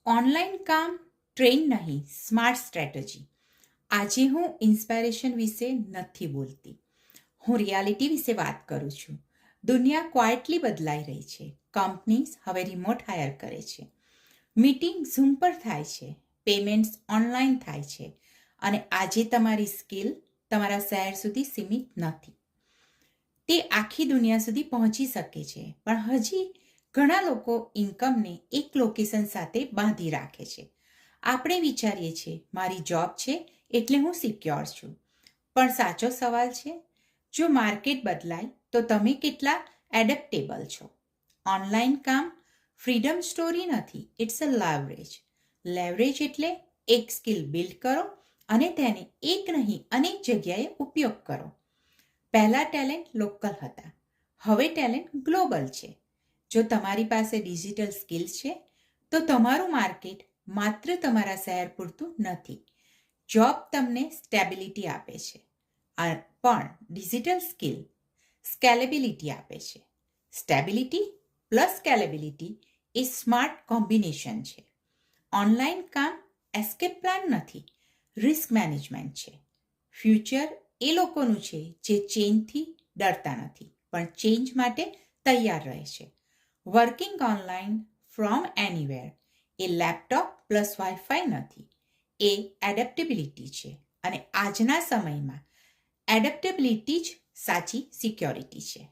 Online કામ train નહીં, smart strategy. આજે હું ઇન્સ્પાયરેશન વિશે નથી બોલતી, હું રિયાલિટી વિશે વાત કરું છું. દુનિયા ક્વાઇટલી બદલાઈ રહી છે. કંપનીઝ હવે રિમોટ હાયર કરે છે, મીટિંગ ઝૂમ પર થાય છે, પેમેન્ટ્સ ઓનલાઈન થાય છે, અને આજે તમારી સ્કિલ તમારા શહેર સુધી સીમિત નથી. તે આખી દુનિયા સુધી પહોંચી શકે છે, પણ હજી ઘણા લોકો ઇન્કમને એક લોકેશન સાથે બાંધી રાખે છે. આપણે વિચારીએ છીએ મારી જોબ છે એટલે હું સિક્યોર છું, પણ સાચો સવાલ છે, જો માર્કેટ બદલાય તો તમે કેટલા એડેપ્ટેબલ છો? ઓનલાઈન કામ ફ્રીડમ સ્ટોરી નથી, ઇટ્સ અ લેવરેજ. લેવરેજ એટલે એક સ્કિલ બિલ્ડ કરો અને તેને એક નહીં અનેક જગ્યાએ ઉપયોગ કરો. પહેલાં ટેલેન્ટ લોકલ હતા, હવે ટેલેન્ટ ગ્લોબલ છે. જો તમારી પાસે ડિજિટલ સ્કિલ્સ છે તો તમારું માર્કેટ માત્ર તમારા શહેર પૂરતું નથી. જોબ તમને સ્ટેબિલિટી આપે છે, પણ ડિજિટલ સ્કિલ સ્કેલેબિલિટી આપે છે. સ્ટેબિલિટી પ્લસ સ્કેલેબિલિટી એ સ્માર્ટ કોમ્બિનેશન છે. ઓનલાઈન કામ એસ્કેપ પ્લાન નથી, રિસ્ક મેનેજમેન્ટ છે. ફ્યુચર એ લોકોનું છે જે ચેન્જથી ડરતા નથી, પણ ચેન્જ માટે તૈયાર રહે છે. Working online from anywhere A laptop plus wifi નથી, એ એડેપ્ટેબિલિટી છે. અને આજના સમયમાં એડેપ્ટેબિલિટી જ સાચી સિક્યોરિટી છે.